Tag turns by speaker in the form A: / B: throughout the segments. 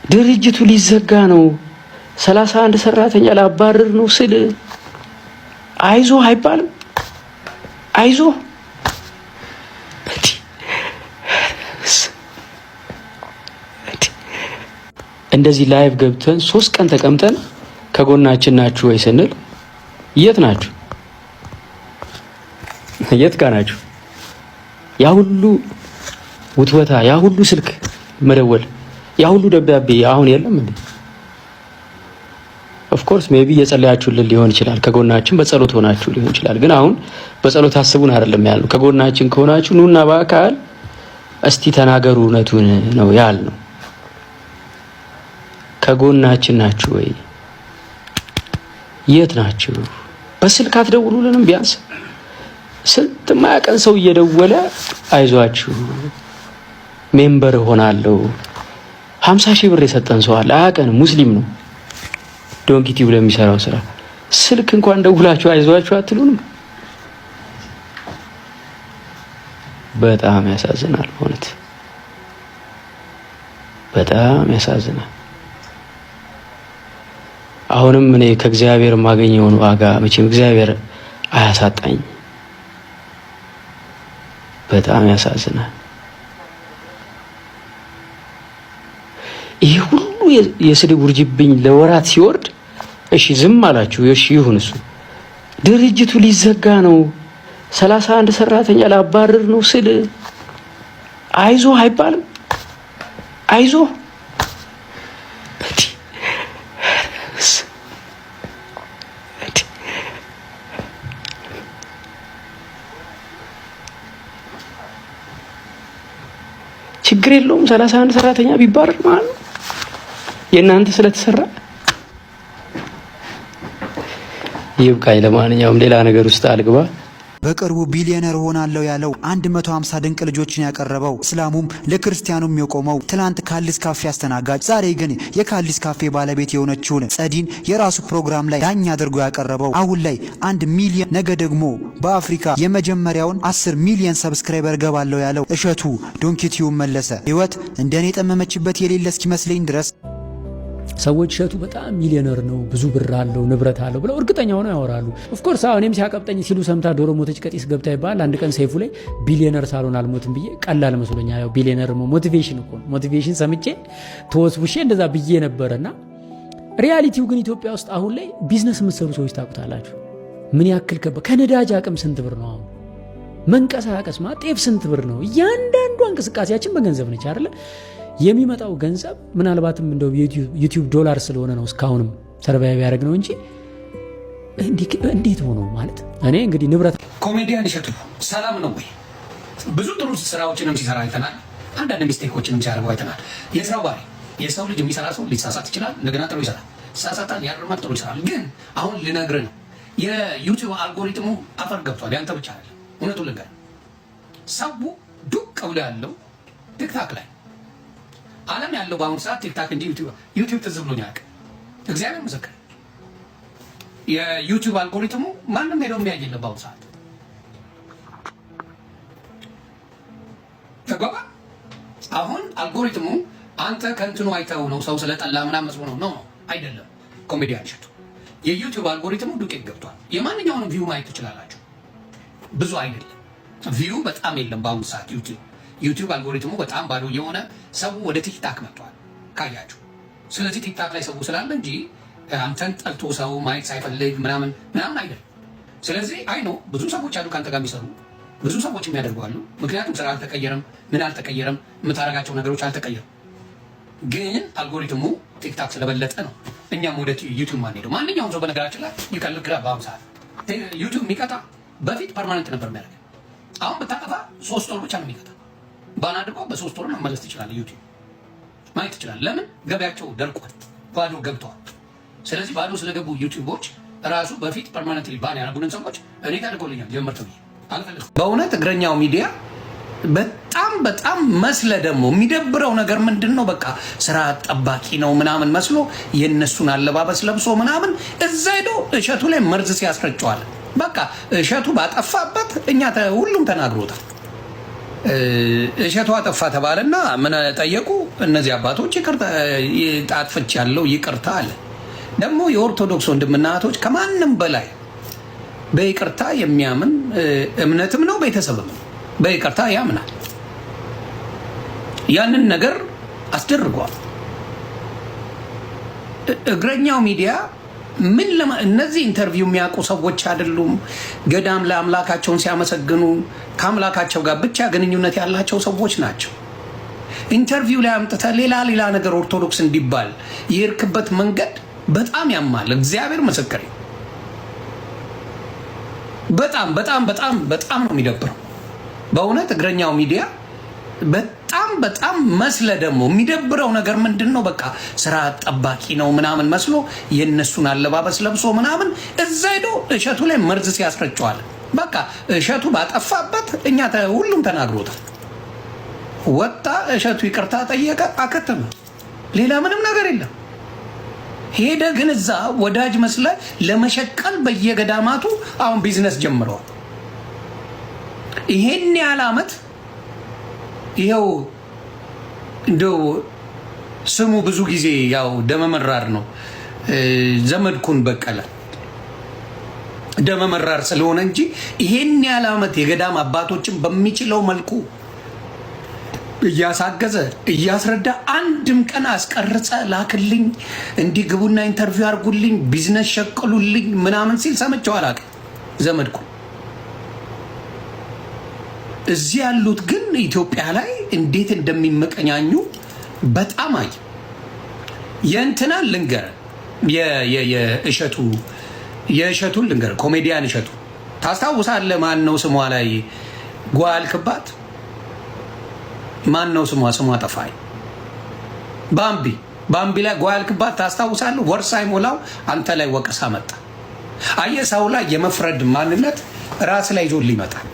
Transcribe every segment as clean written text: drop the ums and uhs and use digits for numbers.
A: ድርጅቱ ሊዘጋ ነው 31 ሰራተኛ ላባረር ነው ስል አይዞ አይባልም። አይዞ እንደዚህ ላይቭ ገብተን 3 ቀን ተቀምጠን ከጎናችን ናችሁ ወይ ስንል የት ናችሁ? የት ጋር ናችሁ? ያ ሁሉ ውትወታ፣ ያ ሁሉ ስልክ መደወል፣ ያ ሁሉ ደብዳቤ አሁን የለም እንዴ? ኦፍ ኮርስ ሜቢ የጸለያችሁልን ሊሆን ይችላል፣ ከጎናችን በጸሎት ሆናችሁ ሊሆን ይችላል። ግን አሁን በጸሎት አስቡን አይደለም ያልነው። ከጎናችን ከሆናችሁ ኑና በአካል እስቲ ተናገሩ እውነቱን ነው ያልነው። ከጎናችን ናችሁ ወይ? የት ናችሁ? በስልክ አትደውሉልንም? ቢያንስ ስንት ማያቀን ሰው እየደወለ አይዟችሁ ሜምበር ሆናለሁ 50,000 ብር የሰጠን ሰው አለ። አያቀን ሙስሊም ነው ዶንኪ ቲዩብ ለሚሰራው ስራ ስልክ እንኳን ደውላችሁ አይዟችሁ አትሉንም? በጣም ያሳዝናል። እውነት በጣም ያሳዝናል። አሁንም እኔ ከእግዚአብሔር የማገኘውን ዋጋ መቼም እግዚአብሔር አያሳጣኝ። በጣም ያሳዝናል። ይሄ ሁሉ የስድብ ውርጅብኝ ለወራት ሲወርድ እሺ ዝም አላችሁ። እሺ ይሁን፣ እሱ ድርጅቱ ሊዘጋ ነው 31 ሰራተኛ ላባረር ነው ስል አይዞ አይባልም? አይዞ ችግር የለውም 31 ሰራተኛ ቢባረር ማለት ነው የእናንተ ስለተሰራ ይብቃኝ። ለማንኛውም ሌላ ነገር ውስጥ አልግባ።
B: በቅርቡ ቢሊዮነር ሆናለሁ ያለው 150 ድንቅ ልጆችን ያቀረበው እስላሙም ለክርስቲያኑም የቆመው ትላንት ካልስ ካፌ አስተናጋጅ ዛሬ ግን የካልስ ካፌ ባለቤት የሆነችውን ጸዲን የራሱ ፕሮግራም ላይ ዳኛ አድርጎ ያቀረበው አሁን ላይ 1 ሚሊዮን ነገ ደግሞ በአፍሪካ የመጀመሪያውን 10 ሚሊዮን ሰብስክራይበር ገባለሁ ያለው እሸቱ ዶንኪ ቲዩብ መለሰ ህይወት እንደኔ ጠመመችበት የሌለ እስኪመስለኝ ድረስ
C: ሰዎች እሸቱ በጣም ሚሊዮነር ነው ብዙ ብር አለው ንብረት አለው ብለው እርግጠኛ ሆነው ያወራሉ። ኦፍ ኮርስ እኔም ሲያቀብጠኝ ሲሉ ሰምታ ዶሮ ሞተች ቀጢስ ገብታ ይባል። አንድ ቀን ሰይፉ ላይ ቢሊዮነር ሳልሆን አልሞትም ብዬ ቀላል መስሎኛ። ያው ቢሊዮነር ሞቲቬሽን እኮ ነው። ሞቲቬሽን ሰምቼ ተወስውሼ እንደዛ ብዬ ነበርና ሪያሊቲው ግን ኢትዮጵያ ውስጥ አሁን ላይ ቢዝነስ የምትሰሩ ሰዎች ታውቁታላችሁ ምን ያክል ከነዳጅ አቅም ስንት ብር ነው አሁን መንቀሳቀስ ጤፍ ስንት ብር ነው? እያንዳንዷ እንቅስቃሴያችን በገንዘብ ነች አይደለ? የሚመጣው ገንዘብ ምናልባትም እንደው ዩቲዩብ ዶላር ስለሆነ ነው እስካሁንም ሰርቫይቭ ያደረግ ነው እንጂ እንዴት ሆኖ ማለት እኔ እንግዲህ ንብረት
D: ኮሜዲያን እሸቱ ሰላም ነው ወይ? ብዙ ጥሩ ስራዎችንም ሲሰራ አይተናል። አንዳንድ ሚስቴኮችንም ሲያደርጉ አይተናል። የስራው ባህሪ የሰው ልጅ የሚሰራ ሰው ሊሳሳት ይችላል። እንደገና ጥሩ ይሰራል። ሳሳታል፣ ያርማል፣ ጥሩ ይሰራል። ግን አሁን ልነግርህ ነው የዩቲዩብ አልጎሪትሙ አፈር ገብቷል። ያንተ ብቻ አይደለም። እውነቱን ልንገርህ ሰው ዱቅ ብሎ ያለው ቲክታክ ላይ ዓለም ያለው በአሁኑ ሰዓት ቲክታክ እንጂ ዩቲዩብ ትዝ ብሎኝ አያውቅም። እግዚአብሔር ምስክር የዩቲዩብ አልጎሪትሙ ማንም ሄደው የሚያይ የለም በአሁኑ ሰዓት። ተጓባ አሁን አልጎሪትሙ አንተ ከእንትኑ አይተው ነው ሰው ስለጠላ ምናምን መስሎ ነው አይደለም። ኮሜዲያን እሸቱ የዩቲዩብ አልጎሪትሙ ዱቄት ገብቷል። የማንኛውንም ቪው ማየት ትችላላችሁ። ብዙ አይደለም ቪው በጣም የለም በአሁኑ ሰዓት ዩቲዩብ አልጎሪትሙ በጣም ባዶ የሆነ ሰው ወደ ቲክታክ መጥቷል ካያችሁ። ስለዚህ ቲክታክ ላይ ሰው ስላለ እንጂ አንተን ጠልቶ ሰው ማየት ሳይፈልግ ምናምን አይደለም። ስለዚህ አይ ነው ብዙ ሰዎች አሉ ካንተ ጋር የሚሰሩ ብዙ ሰዎች የሚያደርጉ አሉ። ምክንያቱም ስራ አልተቀየረም፣ ምን አልተቀየረም፣ የምታደርጋቸው ነገሮች አልተቀየሩም። ግን አልጎሪትሙ ቲክታክ ስለበለጠ ነው እኛም ወደ ዩቲዩብ ማንሄደው። ማንኛውም ሰው በነገራችን ላይ ይከልክላ በአሁኑ ሰዓት ዩቲዩብ የሚቀጣ በፊት ፐርማነንት ነበር የሚያደርግ። አሁን ብታጠፋ 3 ወር ብቻ ነው የሚቀጣ። ባናድርጎ በ3 ወር መመለስ ትችላለህ። ዩቲዩብ ማየት ትችላለህ። ለምን ገበያቸው ደርቋል፣ ባዶ ገብተዋል። ስለዚህ ባዶ ስለገቡ ዩቲዩቦች ራሱ በፊት ፐርማነንትሊ ባን ያደረጉንን ሰዎች እኔ ታድርጎልኛል ጀመርተው አልፈልግም። በእውነት እግረኛው ሚዲያ በጣም መስለ ደግሞ የሚደብረው ነገር ምንድነው? በቃ ስራ ጠባቂ ነው ምናምን መስሎ የነሱን አለባበስ ለብሶ ምናምን እዛ ሄዶ እሸቱ ላይ መርዝ ሲያስረጨዋል። በቃ እሸቱ ባጠፋበት እኛ ሁሉም ተናግሮታል። እሸቱ አጠፋ ተባለና ምን ጠየቁ እነዚህ አባቶች? ይቅርታ አጥፍቻለሁ ይቅርታ አለ። ደግሞ የኦርቶዶክስ ወንድምና እህቶች ከማንም በላይ በይቅርታ የሚያምን እምነትም ነው ቤተሰብም ነው። በይቅርታ ያምናል። ያንን ነገር አስደርጓል። እግረኛው ሚዲያ ምን እነዚህ ኢንተርቪው የሚያውቁ ሰዎች አይደሉም። ገዳም ለአምላካቸውን ሲያመሰግኑ ከአምላካቸው ጋር ብቻ ግንኙነት ያላቸው ሰዎች ናቸው። ኢንተርቪው ላይ አምጥተህ ሌላ ነገር ኦርቶዶክስ እንዲባል የሄድክበት መንገድ በጣም ያማል። እግዚአብሔር ምስክሬ፣ በጣም ነው የሚደብረው በእውነት እግረኛው ሚዲያ በጣም መስለ ደግሞ የሚደብረው ነገር ምንድን ነው? በቃ ስራ ጠባቂ ነው ምናምን መስሎ የነሱን አለባበስ ለብሶ ምናምን እዛ ሄዶ እሸቱ ላይ መርዝ ሲያስረጨዋል። በቃ እሸቱ ባጠፋበት እኛ ሁሉም ተናግሮታል። ወጣ እሸቱ ይቅርታ ጠየቀ፣ አከተመ። ሌላ ምንም ነገር የለም። ሄደ ግን እዛ ወዳጅ መስለ ለመሸቀል በየገዳማቱ አሁን ቢዝነስ ጀምረዋል። ይሄን ያህል ዓመት ይኸው እንደው ስሙ ብዙ ጊዜ ያው ደመመራር ነው። ዘመድኩን በቀለ ደመመራር ስለሆነ እንጂ ይሄን ያህል ዓመት የገዳም አባቶችን በሚችለው መልኩ እያሳገዘ እያስረዳ አንድም ቀን አስቀርጸ ላክልኝ፣ እንዲግቡና ኢንተርቪው አድርጉልኝ፣ ቢዝነስ ሸቅሉልኝ ምናምን ሲል ሰምቼው አላውቅም ዘመድኩን። እዚህ ያሉት ግን ኢትዮጵያ ላይ እንዴት እንደሚመቀኛኙ በጣም አይ የእንትና ልንገር የእሸቱን ልንገር ኮሜዲያን እሸቱ ታስታውሳለህ? ማን ነው ስሟ ላይ ጓልክባት? ማን ነው ስሟ ጠፋኝ። ባምቢ ላይ ጓልክባት ታስታውሳለህ? ወር ሳይሞላው አንተ ላይ ወቀሳ መጣ። አየህ ሰው ላይ የመፍረድ ማንነት ራስ ላይ ይዞልህ ይመጣል።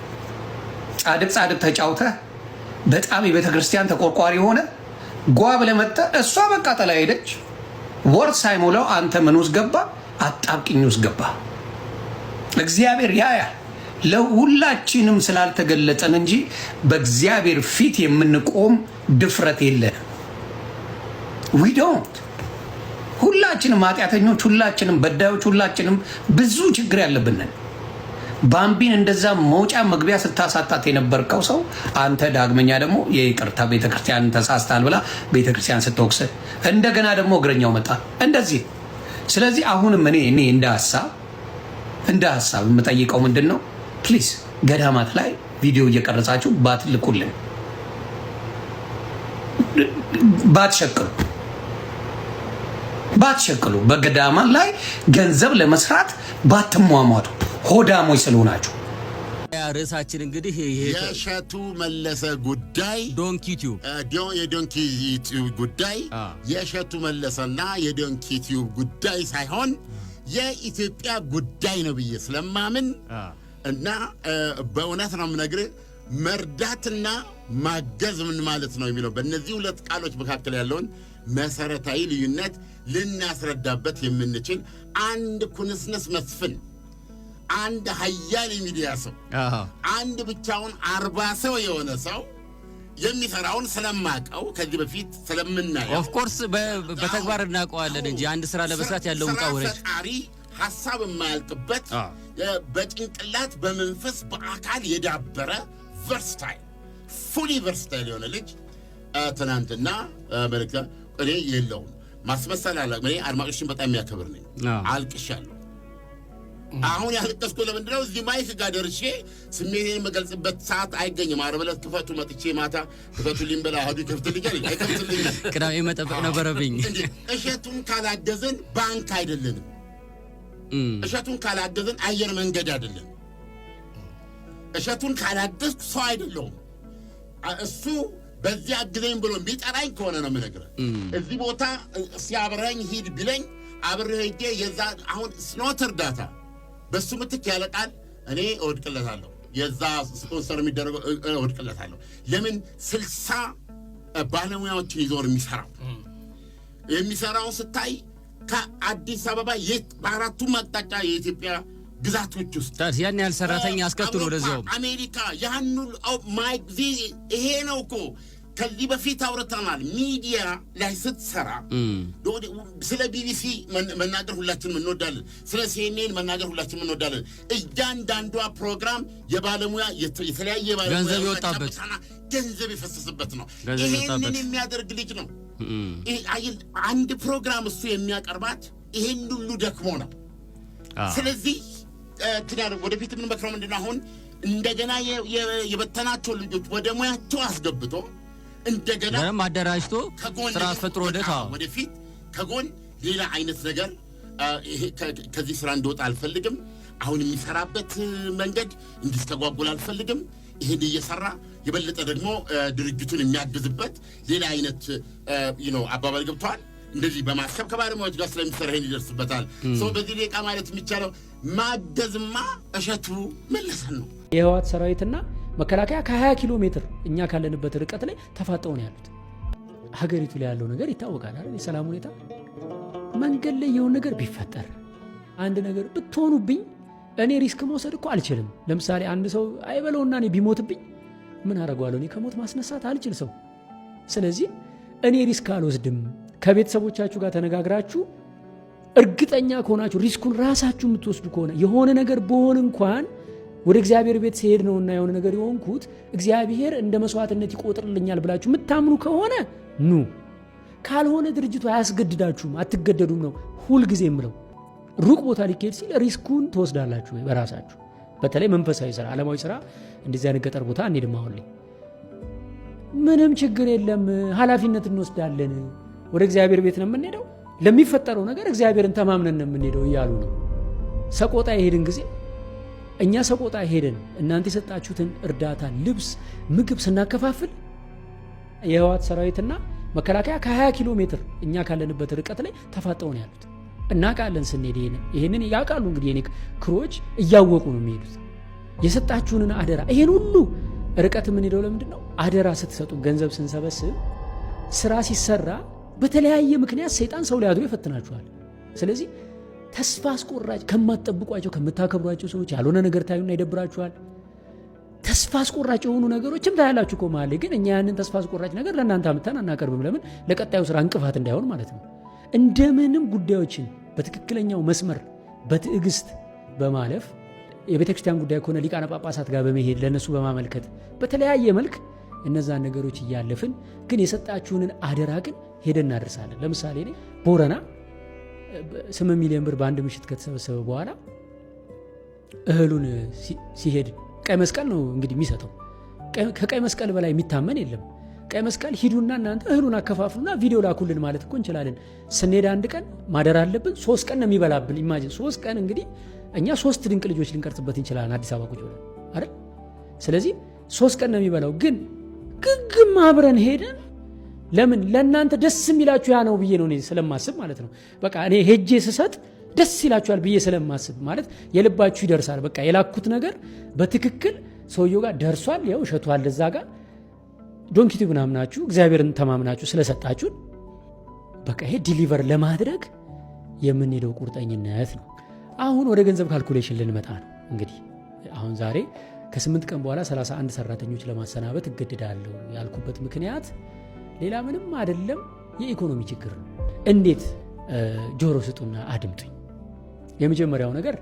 D: ጻድቅ ተጫውተህ በጣም የቤተ ክርስቲያን ተቆርቋሪ ሆነ ጓ ብለህ መጥተህ እሷ በቃ ጥላ ሄደች። ወር ሳይሞላው አንተ ምን ውስጥ ገባ? አጣብቂኝ ውስጥ ገባ። እግዚአብሔር ያያል። ለሁላችንም ስላልተገለጠን እንጂ በእግዚአብሔር ፊት የምንቆም ድፍረት የለንም። ዊ ዶንት ሁላችንም ኃጢአተኞች፣ ሁላችንም በዳዮች፣ ሁላችንም ብዙ ችግር ያለብንን። ባምቢን እንደዛ መውጫ መግቢያ ስታሳጣት የነበርከው ሰው አንተ ዳግመኛ ደግሞ የይቅርታ ቤተክርስቲያን ተሳስታል ብላ ቤተክርስቲያን ስትወቅስ እንደገና ደግሞ እግረኛው መጣ እንደዚህ። ስለዚህ አሁንም እኔ እንደ ሀሳብ የምጠይቀው ምንድን ነው? ፕሊዝ ገዳማት ላይ ቪዲዮ እየቀረጻችሁ ባትልኩልን፣ ባትሸቅሉ፣ በገዳማት ላይ ገንዘብ ለመስራት ባትሟሟቱ ሆዳሞች ስለሆናችሁ።
E: ርዕሳችን እንግዲህ
F: የእሸቱ መለሰ ጉዳይ የዶንኪ ዩቲዩብ ጉዳይ የእሸቱ መለሰና የዶንኪ ዩቲዩብ ጉዳይ ሳይሆን የኢትዮጵያ ጉዳይ ነው ብዬ ስለማምን እና በእውነት ነው የምነግርህ፣ መርዳትና ማገዝ ምን ማለት ነው የሚለው በእነዚህ ሁለት ቃሎች መካከል ያለውን መሰረታዊ ልዩነት ልናስረዳበት የምንችል አንድ ኩንስነስ መስፍን፣ አንድ ሀያል የሚዲያ ሰው፣ አንድ ብቻውን 40 ሰው የሆነ ሰው የሚሰራውን ስለማቀው ከዚህ በፊት ስለምናየው
E: ኦፍ ኮርስ በተግባር እናውቀዋለን እንጂ አንድ ስራ ለመስራት ያለው ውጣውረድ
F: ፈጣሪ ሐሳብ የማያልቅበት በጭንቅላት በመንፈስ በአካል የዳበረ ቨርስታይል ፉሊ ቨርስታይል የሆነ ልጅ ትናንትና መልእክት እኔ የለውም ማስመሰል አለ። እኔ አድማጮችን በጣም የሚያከብር ነኝ። አልቅሻለሁ። አሁን ያልቀስኩ ለምንድነው? እዚህ ማይክ ጋር ደርሼ ስሜቴን መገልጽበት ሰዓት አይገኝም። ዓርብ ዕለት ክፈቱ መጥቼ ማታ ክፈቱልኝ ብላ አህዱ ይከፍትልኛል። አይከፍትልኝም።
E: ቅዳሜ መጠበቅ ነበረብኝ።
F: እሸቱን ካላገዝን ባንክ አይደለንም። እሸቱን ካላገዝን አየር መንገድ አይደለም። እሸቱን ካላገዝኩ ሰው አይደለሁም። እሱ በዚህ አግዘኝ ብሎ ቢጠራኝ ከሆነ ነው የምነግርህ። እዚህ ቦታ ሲያብረኝ ሂድ ቢለኝ አብሬ ሄጄ የዛ አሁን ስኖት እርዳታ በሱ ምትክ ያለቃል እኔ እወድቅለታለሁ። የዛ ስፖንሰር የሚደረገው እወድቅለታለሁ። ለምን 60 ባለሙያዎችን ይዞ የሚሰራው ስታይ ከአዲስ አበባ በአራቱም አቅጣጫ የኢትዮጵያ ግዛቶች ውስጥ
E: ያን ያህል ሰራተኛ አስከትሎ ወደዚያው
F: አሜሪካ ያንኑ ይሄ ነው እኮ ከዚህ በፊት አውርተናል። ሚዲያ ላይ ስትሰራ ስለ ቢቢሲ መናገር ሁላችንም እንወዳለን። ስለ ሲኤንኤን መናገር ሁላችንም እንወዳለን። እያንዳንዷ ፕሮግራም የባለሙያ የተለያየ ባለሙያ
E: ገንዘብ የወጣበት
F: ገንዘብ የፈሰሰበት ነው። ይሄንን የሚያደርግ ልጅ ነው። አንድ ፕሮግራም እሱ የሚያቀርባት ይሄን ሁሉ ደክሞ ነው። ስለዚህ ወደፊት ምን መክረው ምንድነው አሁን እንደገና የበተናቸው ልጆች ወደ ሙያቸው አስገብቶ እንደገና
E: አደራጅቶ ስራ አስፈጥሮ
F: ወደፊት ከጎን ሌላ አይነት ነገር ከዚህ ስራ እንደወጣ አልፈልግም። አሁን የሚሰራበት መንገድ እንዲስተጓጎል አልፈልግም። ይሄን እየሰራ የበለጠ ደግሞ ድርጅቱን የሚያግዝበት ሌላ አይነት አባባል ገብቷል። እንደዚህ በማሰብ ከባለሙያዎች ጋር ስለሚሰራ ይሄን ይደርስበታል። ሰው በዚህ ደቂቃ ማለት የሚቻለው ማገዝማ እሸቱ መለሰን ነው።
C: የህወሓት ሰራዊትና መከላከያ ከ20 ኪሎ ሜትር እኛ ካለንበት ርቀት ላይ ተፋጠው ነው ያሉት። ሀገሪቱ ላይ ያለው ነገር ይታወቃል አይደል? የሰላም ሁኔታ መንገድ ላይ የሆነ ነገር ቢፈጠር አንድ ነገር ብትሆኑብኝ እኔ ሪስክ መውሰድ እኮ አልችልም። ለምሳሌ አንድ ሰው አይበለውና እኔ ቢሞትብኝ ምን አደርገዋለሁ? እኔ ከሞት ማስነሳት አልችል ሰው። ስለዚህ እኔ ሪስክ አልወስድም። ከቤተሰቦቻችሁ ጋር ተነጋግራችሁ እርግጠኛ ከሆናችሁ ሪስኩን ራሳችሁ የምትወስዱ ከሆነ የሆነ ነገር በሆን እንኳን ወደ እግዚአብሔር ቤት ሲሄድ ነውና የሆነ ነገር የሆንኩት እግዚአብሔር እንደ መስዋዕትነት ይቆጥርልኛል ብላችሁ የምታምኑ ከሆነ ኑ። ካልሆነ ድርጅቱ አያስገድዳችሁም፣ አትገደዱም ነው ሁልጊዜ የምለው። ሩቅ ቦታ ሊካሄድ ሲል ሪስኩን ትወስዳላችሁ በራሳችሁ። በተለይ መንፈሳዊ ስራ፣ ዓለማዊ ስራ እንደዚህ አይነት ገጠር ቦታ እንሄድም። አሁን ላይ ምንም ችግር የለም፣ ኃላፊነት እንወስዳለን፣ ወደ እግዚአብሔር ቤት ነው የምንሄደው፣ ለሚፈጠረው ነገር እግዚአብሔርን ተማምነን ነው የምንሄደው እያሉ ነው። ሰቆጣ የሄድን ጊዜ እኛ ሰቆጣ ሄደን እናንተ የሰጣችሁትን እርዳታ፣ ልብስ፣ ምግብ ስናከፋፍል የህወሓት ሰራዊትና መከላከያ ከ20 ኪሎ ሜትር እኛ ካለንበት ርቀት ላይ ተፋጠው ነው ያሉት። እናውቃለን ስንሄድ ይሄንን ያውቃሉ። እንግዲህ የኔ ክሮች እያወቁ ነው የሚሄዱት። የሰጣችሁንን አደራ ይሄን ሁሉ ርቀት የምንሄደው ለምንድን ነው? አደራ ስትሰጡ ገንዘብ ስንሰበስብ ስራ ሲሰራ በተለያየ ምክንያት ሰይጣን ሰው ላይ አድሮ ይፈትናችኋል። ስለዚህ ተስፋ አስቆራጭ ከማትጠብቋቸው ከምታከብሯቸው ሰዎች ያልሆነ ነገር ታዩና ይደብራችኋል። ተስፋ አስቆራጭ የሆኑ ነገሮችም ታያላችሁ እኮ ማለት ግን እኛ ያንን ተስፋ አስቆራጭ ነገር ለእናንተ አምጥተን አናቀርብም። ለምን? ለቀጣዩ ስራ እንቅፋት እንዳይሆን ማለት ነው። እንደምንም ጉዳዮችን በትክክለኛው መስመር በትዕግስት በማለፍ የቤተ ክርስቲያን ጉዳይ ከሆነ ሊቃነ ጳጳሳት ጋር በመሄድ ለነሱ በማመልከት በተለያየ መልክ እነዛን ነገሮች እያለፍን ግን የሰጣችሁንን አደራ ግን ሄደን እናደርሳለን። ለምሳሌ እኔ ቦረና 8 ሚሊዮን ብር በአንድ ምሽት ከተሰበሰበ በኋላ እህሉን ሲሄድ ቀይ መስቀል ነው እንግዲህ የሚሰጠው። ከቀይ መስቀል በላይ የሚታመን የለም። ቀይ መስቀል ሂዱና እናንተ እህሉን አከፋፍሉና ቪዲዮ ላኩልን ማለት እኮ እንችላለን። ስንሄድ አንድ ቀን ማደር አለብን። 3 ቀን ነው የሚበላብን። ኢማጂን 3 ቀን እንግዲህ እኛ 3 ድንቅ ልጆች ልንቀርጽበት እንችላለን አዲስ አበባ ቁጭ ብለን አይደል? ስለዚህ 3 ቀን ነው የሚበላው። ግን ግግም አብረን ሄደን ለምን ለእናንተ ደስ የሚላችሁ ያ ነው ብዬ ነው እኔ ስለማስብ ማለት ነው። በቃ እኔ ሄጄ ስሰጥ ደስ ይላችኋል ብዬ ስለማስብ ማለት የልባችሁ ይደርሳል። በቃ የላኩት ነገር በትክክል ሰውየው ጋር ደርሷል። ያው እሸቱ አለ እዛ ጋር ዶንኪቱ ምናምናችሁ እግዚአብሔርን ተማምናችሁ ስለሰጣችሁን በቃ ይሄ ዲሊቨር ለማድረግ የምንሄደው ቁርጠኝነት ነው። አሁን ወደ ገንዘብ ካልኩሌሽን ልንመጣ ነው። እንግዲህ አሁን ዛሬ ከ8 ቀን በኋላ 31 ሰራተኞች ለማሰናበት እገድዳለሁ ያልኩበት ምክንያት ሌላ ምንም አይደለም፣ የኢኮኖሚ ችግር ነው። እንዴት? ጆሮ ስጡና አድምጡኝ። የመጀመሪያው ነገር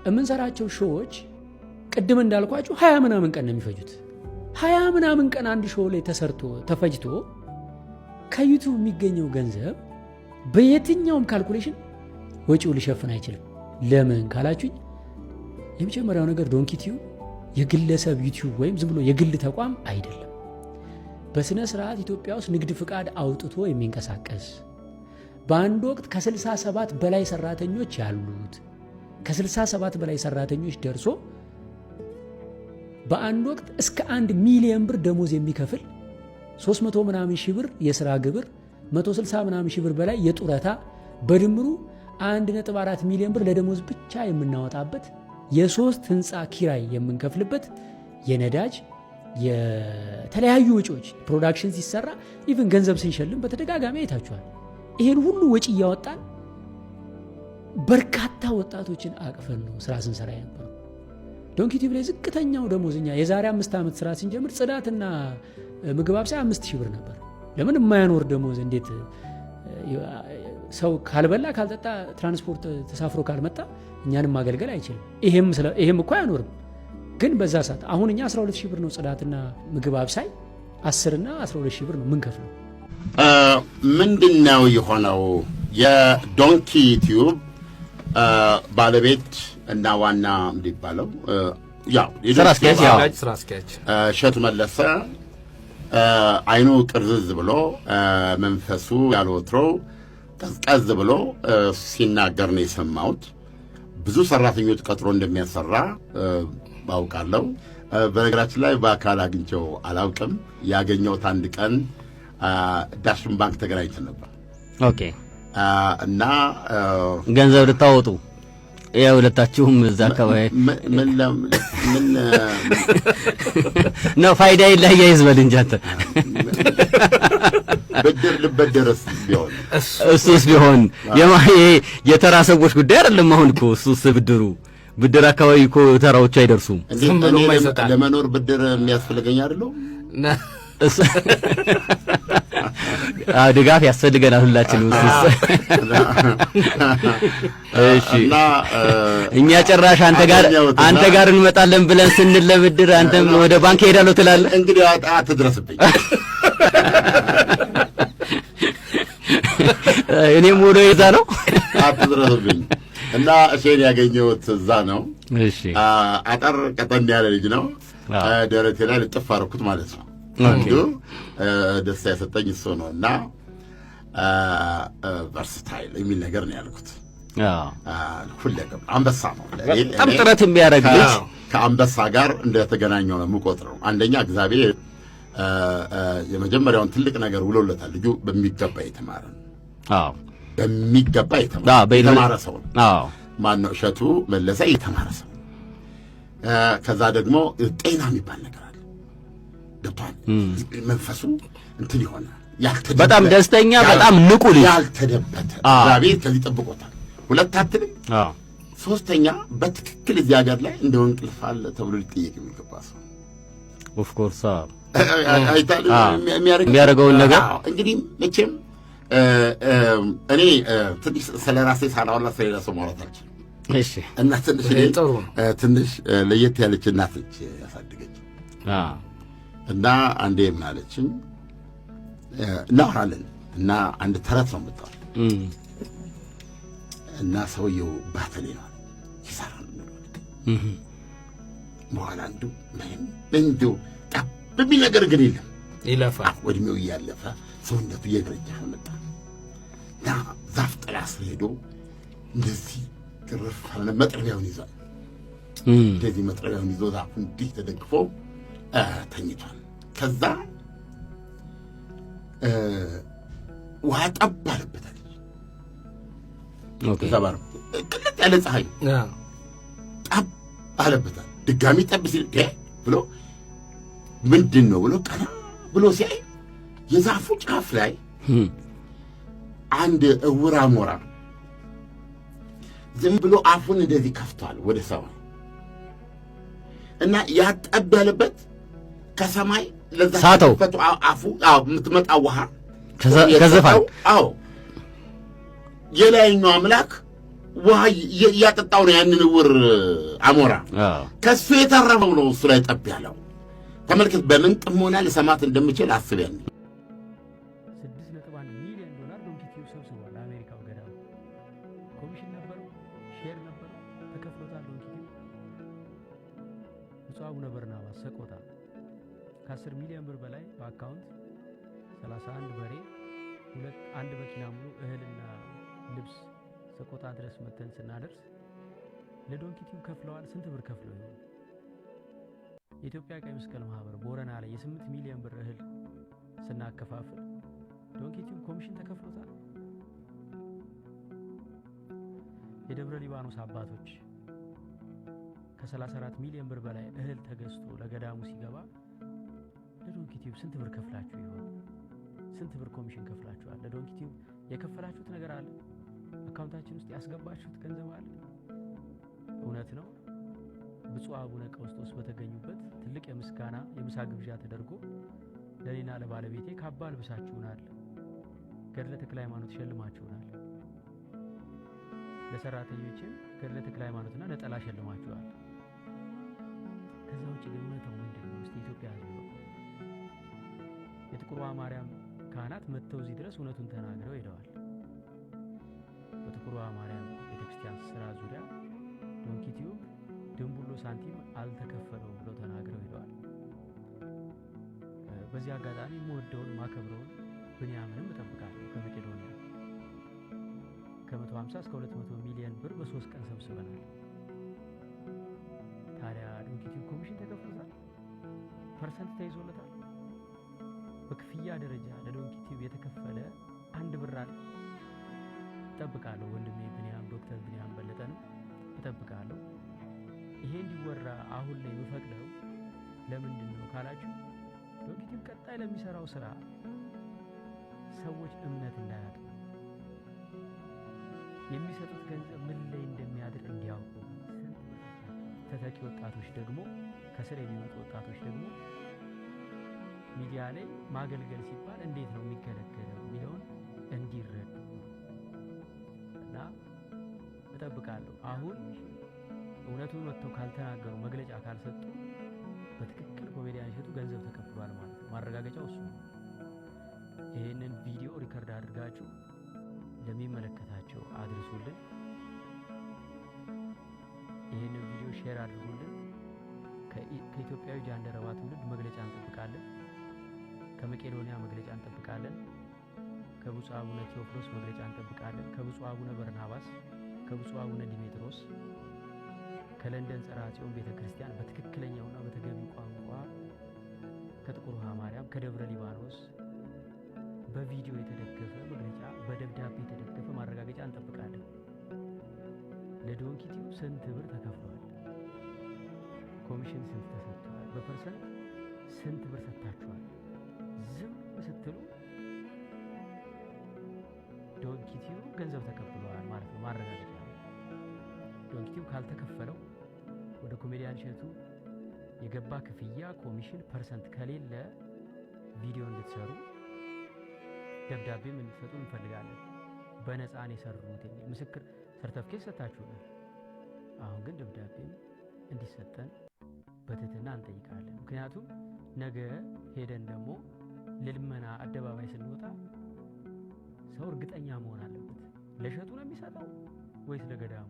C: የምንሰራቸው ሾዎች ቅድም እንዳልኳችሁ 20 ምናምን ቀን ነው የሚፈጁት። 20 ምናምን ቀን አንድ ሾው ላይ ተሰርቶ ተፈጅቶ ከዩቱብ የሚገኘው ገንዘብ በየትኛውም ካልኩሌሽን ወጪው ሊሸፍን አይችልም። ለምን ካላችሁኝ የመጀመሪያው ነገር ዶንኪቲዩ የግለሰብ ዩቲዩብ ወይም ዝም ብሎ የግል ተቋም አይደለም። በስነ ስርዓት ኢትዮጵያ ውስጥ ንግድ ፍቃድ አውጥቶ የሚንቀሳቀስ በአንድ ወቅት ከ67 በላይ ሰራተኞች ያሉት ከ67 በላይ ሰራተኞች ደርሶ በአንድ ወቅት እስከ 1 ሚሊዮን ብር ደሞዝ የሚከፍል 300 ምናምን ሺህ ብር የሥራ ግብር 160 ምናምን ሺህ ብር በላይ የጡረታ በድምሩ 1.4 ሚሊዮን ብር ለደሞዝ ብቻ የምናወጣበት የ3 ህንፃ ኪራይ የምንከፍልበት የነዳጅ የተለያዩ ወጪዎች ፕሮዳክሽን ሲሰራ ኢቭን ገንዘብ ስንሸልም በተደጋጋሚ አይታችኋል። ይሄን ሁሉ ወጪ እያወጣን በርካታ ወጣቶችን አቅፈን ነው ስራ ስንሰራ የነበረው። ዶንኪ ቲዩብ ላይ ዝቅተኛው ደሞዝኛ የዛሬ 5 ዓመት ስራ ስንጀምር ጽዳትና ምግብ አብሳይ 5000 ብር ነበር። ለምን የማያኖር ደሞዝ እንዴት ሰው ካልበላ ካልጠጣ ትራንስፖርት ተሳፍሮ ካልመጣ እኛንም ማገልገል አይችልም። ይሄም እኮ አያኖርም። ግን በዛ ሰዓት አሁን እኛ 12000 ብር ነው ጽዳትና ምግብ አብሳይ 10 እና 12000 ብር ነው ምን ከፍለው።
F: ምንድነው የሆነው? የዶንኪ ቲዩብ ባለቤት እና ዋና እንዲባለው ያው
E: ስራ አስኪያጅ
F: እሸቱ መለሰ አይኑ ቅርዝዝ ብሎ መንፈሱ ያልወትሮ ቀዝቀዝ ብሎ ሲናገር ነው የሰማሁት። ብዙ ሰራተኞች ቀጥሮ እንደሚያሰራ ባውቃለሁ። በነገራችን ላይ በአካል አግኝቼው አላውቅም። ያገኘሁት አንድ ቀን ዳሽን ባንክ ተገናኝተን ነበር።
E: ኦኬ።
F: እና
E: ገንዘብ ልታወጡ ሁለታችሁም እዛ አካባቢ
F: ምን
E: ነው ፋይዳ ይለያይዝ በል እንጂ አንተ
F: ብድር ልበደረስ ቢሆን
E: እሱስ ቢሆን የተራ ሰዎች ጉዳይ አይደለም። አሁን እኮ እሱስ ብድር አካባቢ እኮ ተራዎች አይደርሱም።
F: ለመኖር ብድር የሚያስፈልገኝ አይደለም።
E: ድጋፍ ያስፈልገናል ሁላችንም። እሺ እኛ ጭራሽ አንተ ጋር እንመጣለን ብለን ስንል ለብድር አንተም ወደ ባንክ ሄዳለሁ ትላለህ።
F: እንግዲህ አትድረስብኝ።
E: እኔም ወደ ይዛ ነው
F: አትድረስብኝ። እና እሺን ያገኘሁት እዛ ነው።
E: እሺ
F: አጠር ቀጠን ያለ ልጅ ነው። ደረቴ ላይ ልጥፍ አደረኩት ማለት ነው። ደስታ የሰጠኝ እሱ ነው። እና ቨርሳታይል የሚል ነገር ነው ያልኩት። ሁለገብ አንበሳ ነው።
E: በጣም ጥረት የሚያደርግ ልጅ
F: ከአንበሳ ጋር እንደተገናኘው ነው የምቆጥረው። አንደኛ እግዚአብሔር የመጀመሪያውን ትልቅ ነገር ውሎለታል። ልጁ በሚገባ የተማረ ነው። በሚገባ የተማረ ሰው ነው። ማነው? እሸቱ መለሰ የተማረ ሰው። ከዛ ደግሞ ጤና የሚባል ነገር አለ። ገብቷል። መንፈሱ እንትን ይሆናል።
E: በጣም ደስተኛ፣ በጣም ንቁ ልጅ፣
F: ያልተደበተ እግዚአብሔር ከዚህ ጠብቆታል። ሁለት አትልም። ሶስተኛ በትክክል እዚህ ሀገር ላይ እንደው እንቅልፍ አለ ተብሎ ሊጠየቅ የሚገባ ሰው
E: ኦፍ ኮርስ
F: የሚያደርገውን ነገር እንግዲህ መቼም እኔ ትንሽ ስለ ራሴ ሳላወራ ስለሌላ ሰው ማውራት አልችልም።
E: እሺ።
F: እና ትንሽ ለየት ያለች እናት ነች ያሳደገች። እና አንዴ ምን አለችኝ፣ እናወራለን እና አንድ ተረት ነው የምታወራው እና ሰውየው ባተሌ ነው ይሰራ ነው በኋላ እንደው ጠብ ነገር ግን የለም ይለፋል። ወድሜው እያለፈ ሰውነቱ እየገረጃ መጣ እና ዛፍ ጥላ ስር ሄዶ እንደዚህ ግርፍ አለ። መጥረቢያውን ይዟል። እንደዚህ መጥረቢያውን ይዞ ዛፉ እንዲህ ተደግፎ ተኝቷል። ከዛ ውሃ ጠብ አለበታል። ተባረ ቅልጥ ያለ ፀሐይ ጠብ አለበታል። ድጋሚ ጠብ ሲል ብሎ ምንድን ነው ብሎ ቀና ብሎ ሲያይ የዛፉ ጫፍ ላይ አንድ እውር አሞራ ዝም ብሎ አፉን እንደዚህ ከፍቷል ወደ ሰማይ እና ያጠብ ያለበት ከሰማይ ለዛ ከፈቱ አፉ የምትመጣ ውሃ
E: ከዘፋው
F: የላይኛው አምላክ ውሃ እያጠጣው ነው ያንን እውር አሞራ። ከሱ የተረፈው ነው እሱ ላይ ጠብ ያለው። ተመልከት በምን ጥሞና ልሰማት እንደምችል አስብ። ያን
C: $6.1 ሚሊዮን ዶንኪ ቲዩብ ሰብስቧል። አሜሪካው ገዳም ኮሚሽን ነበረው፣ ሼር ነበረው፣ ተከፍሎታል። ዶንኪ ቲዩብ ብፁዕ አቡነ በርናባስ ሰቆጣ ከ10 ሚሊዮን ብር በላይ በአካውንት 31 በሬ አንድ መኪና ሙሉ እህልና ልብስ ሰቆጣ ድረስ መተን ስናደርስ ለዶንኪ ቲዩብ ከፍለዋል። ስንት ብር ከፍለው ይሆን? የኢትዮጵያ ቀይ መስቀል ማህበር ቦረና ላይ የ8 ሚሊዮን ብር እህል ስናከፋፍል ዶንኪ ቲዩብ ኮሚሽን ተከፍሎታል። የደብረ ሊባኖስ አባቶች ከ34 ሚሊዮን ብር በላይ እህል ተገዝቶ ለገዳሙ ሲገባ ለዶንኪ ቲዩብ ስንት ብር ከፍላችሁ ይሆን? ስንት ብር ኮሚሽን ከፍላችኋል? ለዶንኪ ቲዩብ የከፈላችሁት ነገር አለ? አካውንታችን ውስጥ ያስገባችሁት ገንዘብ አለ? እውነት ነው። ብፁዕ አቡነ ቀውስጦስ በተገኙበት ትልቅ የምስጋና የምሳ ግብዣ ተደርጎ ለኔና ለባለቤቴ ካባ አልብሳችሁናል፣ ገድለ ተክለ ሃይማኖት ሸልማችሁናል፣ ለሰራተኞችም ገድለ ተክለ ሃይማኖትና ነጠላ ሸልማችኋል። ከዛ ውጭ ግን እውነታው ምንድን ነው? እስቲ ኢትዮጵያ ሕዝብ ነው። የጥቁሯ ማርያም ካህናት መጥተው እዚህ ድረስ እውነቱን ተናግረው ሄደዋል። በጥቁሯ ማርያም ቤተክርስቲያን ስራ ዙሪያ ዶንኪ ቲዩብ ድንቡሎ ሳንቲም አልተከፈለውም ብለው ተናግረው ሄደዋል። በዚህ አጋጣሚ የምወደውን ማከብረውን ብንያምንም እጠብቃለሁ። ከመቄዶንያ ከ150 እስከ 200 ሚሊዮን ብር በ3 ቀን ሰብስበናል። ታዲያ ዶንኪ ቲዩብ ኮሚሽን ተከፍሎታል? ፐርሰንት ተይዞለታል? በክፍያ ደረጃ ለዶንኪ ቲዩብ የተከፈለ አንድ ብር አለ? እጠብቃለሁ። ወንድሜ ብንያም ዶክተር ብንያም በለጠንም እጠብቃለሁ። ይሄ እንዲወራ አሁን ላይ የምፈቅደው ለምንድን ነው ካላችሁ ዶንኪ ቲዩብ ቀጣይ ለሚሰራው ስራ ሰዎች እምነት እንዳያጡ የሚሰጡት ገንዘብ ምን ላይ እንደሚያድር እንዲያውቁ ተተኪ ወጣቶች ደግሞ ከስር የሚመጡ ወጣቶች ደግሞ ሚዲያ ላይ ማገልገል ሲባል እንዴት ነው የሚገለገለው የሚለውን እንዲረዱ እና እጠብቃለሁ። አሁን እውነቱን ወጥተው ካልተናገሩ መግለጫ ካልሰጡ በትክክል ኮሜዲያን እሸቱ ገንዘብ ተከፍሏል ማለት ነው። ማረጋገጫው እሱ ነው። ይህንን ቪዲዮ ሪከርድ አድርጋችሁ ለሚመለከታቸው አድርሱልን። ይህንን ቪዲዮ ሼር አድርጉልን። ከኢትዮጵያዊ ጃንደረባ ትውልድ መግለጫ እንጠብቃለን። ከመቄዶንያ መግለጫ እንጠብቃለን። ከብፁዕ አቡነ ቴዎፍሎስ መግለጫ እንጠብቃለን። ከብፁዕ አቡነ በርናባስ፣ ከብፁዕ አቡነ ዲሜጥሮስ፣ ከለንደን ጸርሐ ጽዮን ቤተክርስቲያን በትክክለኛውና በተገቢው ቋንቋ ከጥቁር ውሃ ማርያም፣ ከደብረ ሊባኖስ በቪዲዮ የተደገፈ መግለጫ፣ በደብዳቤ የተደገፈ ማረጋገጫ እንጠብቃለን። ለዶንኪ ቲዩብ ስንት ብር ተከፍሏል? ኮሚሽን ስንት ተሰጥቷል? በፐርሰንት ስንት ብር ሰጥታችኋል? ዝም ስትሉ ዶንኪ ቲዩብ ገንዘብ ተቀብሏል ማለት ነው። ማረጋገጫ ዶንኪ ቲዩብ ካልተከፈለው ወደ ኮሜዲያን እሸቱ የገባ ክፍያ ኮሚሽን ፐርሰንት ከሌለ ቪዲዮ እንድትሰሩ ደብዳቤም እንድትሰጡ እንፈልጋለን። በነፃን የሰሩት የሚል ምስክር ሰርተፍኬት ሰጣችሁናል። አሁን ግን ደብዳቤም እንዲሰጠን በትህትና እንጠይቃለን። ምክንያቱም ነገ ሄደን ደግሞ ለልመና አደባባይ ስንወጣ ሰው እርግጠኛ መሆን አለበት። ለእሸቱ ነው የሚሰጠው ወይስ ለገዳሙ?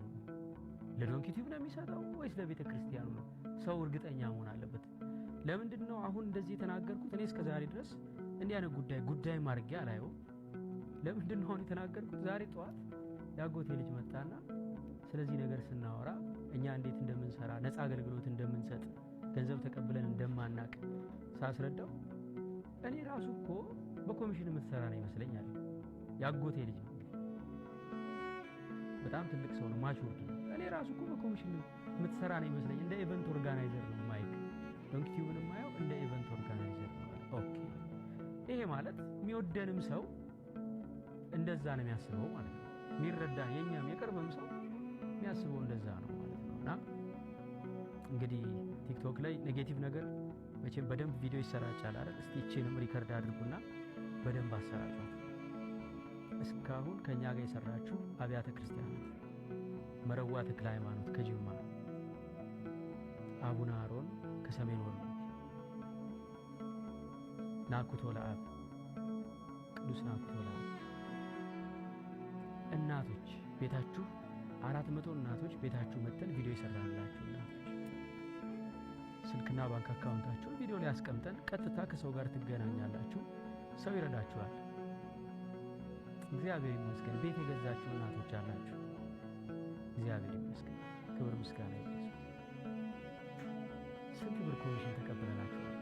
C: ለዶንኪ ቲዩብ ነው የሚሰጠው ወይስ ለቤተ ክርስቲያኑ ነው? ሰው እርግጠኛ መሆን አለበት። ለምንድን ነው አሁን እንደዚህ የተናገርኩት? እኔ እስከ ዛሬ ድረስ እንዲህ አይነት ጉዳይ ማርጌ አላየው። ለምንድን ነው አሁን የተናገርኩት? ዛሬ ጠዋት ያጎቴ ልጅ መጣና ስለዚህ ነገር ስናወራ እኛ እንዴት እንደምንሰራ ነፃ አገልግሎት እንደምንሰጥ ገንዘብ ተቀብለን እንደማናቅ ሳስረዳው እኔ ራሱ እኮ በኮሚሽን የምትሰራ ነው ይመስለኛል። ያጎቴ ልጅ ነው፣ በጣም ትልቅ ሰው ነው፣ ማቹርድ ነው። እኔ ራሱ እኮ በኮሚሽን የምትሰራ ነው ይመስለኝ። እንደ ኢቨንት ኦርጋናይዘር ነው ማይክ ዶንኪ ቲዩብን የማየው እንደ ኢቨንት ኦርጋናይዘር ነው። ኦኬ፣ ይሄ ማለት የሚወደንም ሰው እንደዛ ነው የሚያስበው ማለት ነው። የሚረዳን የኛም የቅርብም ሰው የሚያስበው እንደዛ ነው ማለት ነው። እና እንግዲህ ቲክቶክ ላይ ኔጌቲቭ ነገር መቼም በደንብ ቪዲዮ ይሰራጫል አይደል? እስቲ እቺንም ሪከርድ አድርጉና በደንብ አሰራጯት። እስካሁን ከኛ ጋር የሰራችሁ አብያተ ክርስቲያናት መረዋ ተክለ ሃይማኖት ከጅማ፣ አቡነ አሮን ከሰሜን ወሎ፣ ናኩቶ ለአብ ቅዱስ ናኩቶ ለአብ እናቶች ቤታችሁ 400 እናቶች ቤታችሁ መተን ቪዲዮ ይሰራላችሁ እናቶች ስልክና ባንክ አካውንታችሁ ቪዲዮ ላይ አስቀምጠን ቀጥታ ከሰው ጋር ትገናኛላችሁ። ሰው ይረዳችኋል። እግዚአብሔር ይመስገን። ቤት የገዛችሁ እናቶች አላችሁ። እግዚአብሔር ይመስገን። ክብር ምስጋና ይድረስ። ስንት ብር ኮሚሽን ተቀበላችኋል?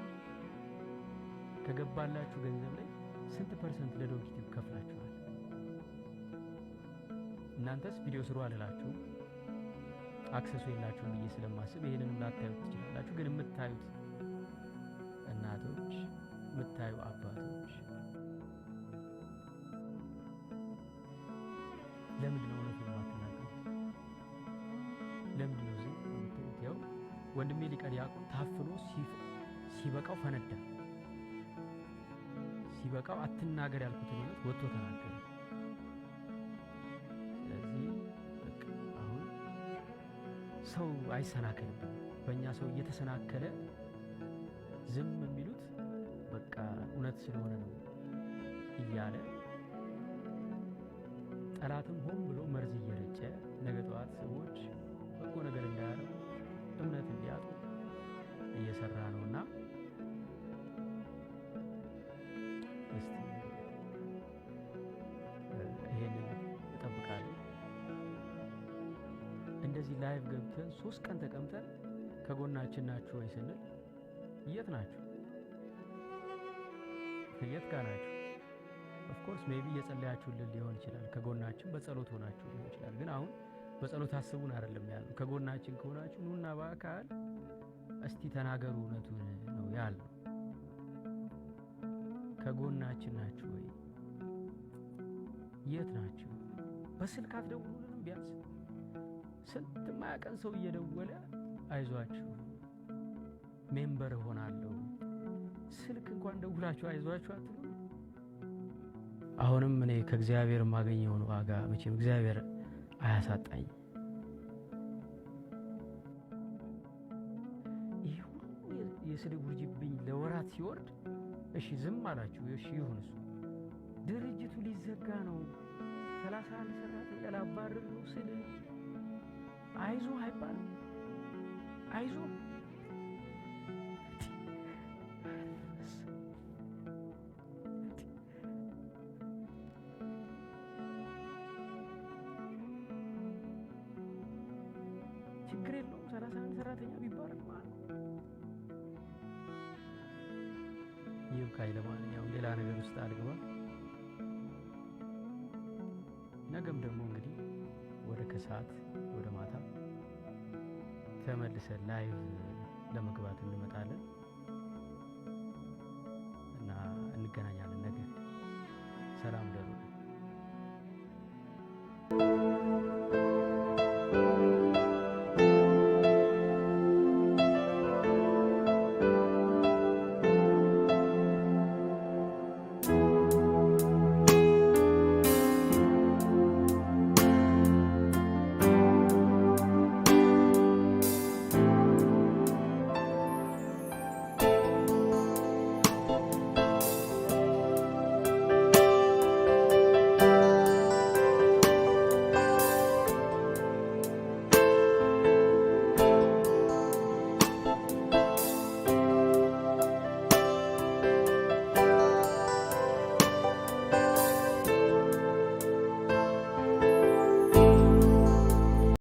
C: ከገባላችሁ ገንዘብ ላይ ስንት ፐርሰንት ለዶንኪ ቲዩብ ከፍላችኋል? እናንተስ ቪዲዮ ስሩ አልላችሁ አክሰሱ የላችሁም ብዬ ስለማስብ ይሄንንም ላታዩት ትችላላችሁ። ግን የምታዩት እናቶች፣ የምታዩ አባቶች ለምንድን ነው ወንድሜ ሊቀ ዲያቆን ታፍኖ ሲበቃው ፈነዳ። ሲበቃው አትናገር ያልኩትን እውነት ወጥቶ ተናገረ። ስለዚህ በቃ አሁን ሰው አይሰናከልብን። በእኛ ሰው እየተሰናከለ ዝም የሚሉት በቃ እውነት ስለሆነ ነው እያለ ጠላትም ሆን ብሎ መርዝ እየረጨ ነገ ጠዋት ሰዎች በጎ ነገር እንዳያደርጉ እምነት እንዲያጡ እየሰራ ነውና እስቲ ይሄንን እጠብቃለሁ። እንደዚህ ላይቭ ገብተን 3 ቀን ተቀምጠን ከጎናችን ናችሁ ወይ ስንል የት ናችሁ? የት ጋር ናችሁ? ኦፍ ኮርስ ሜቢ እየጸለያችሁልን ሊሆን ይችላል። ከጎናችን በጸሎት ሆናችሁ ሊሆን ይችላል። ግን አሁን በጸሎት አስቡን አይደለም ያለው። ከጎናችን ከሆናችሁ ኑና በአካል እስቲ ተናገሩ እውነቱን ነው ያለው። ከጎናችን ናችሁ ወይ? የት ናችሁ? በስልክ አትደውሉልንም? ቢያንስ ስንት ማያቀን ሰው እየደወለ አይዟችሁ ሜምበር ሆናለሁ ስልክ እንኳን ደውላችሁ አይዟችሁ አትሉ? አሁንም እኔ ከእግዚአብሔር የማገኘው ዋጋ መቼም እግዚአብሔር አያሳጣኝ። ይህ ሁሉ የስድብ ውርጅብኝ ለወራት ሲወርድ እሺ ዝም አላችሁ። እሺ ይሁን፣ እሱ ድርጅቱ ሊዘጋ ነው 31 ሰራተኛ ላባረር ነው ስል አይዞ አይባልም። አይዞ ችግር የለውም 31 ሰራተኛ ቢባረር ማለት ይብቃኝ። ለማንኛውም ሌላ ነገር ውስጥ አልገባ። ነገም ደግሞ እንግዲህ ወደ ከሰዓት ወደ ማታ ተመልሰን ላይቭ ለመግባት እንመጣለን እና እንገናኛለን። ነገ ሰላም።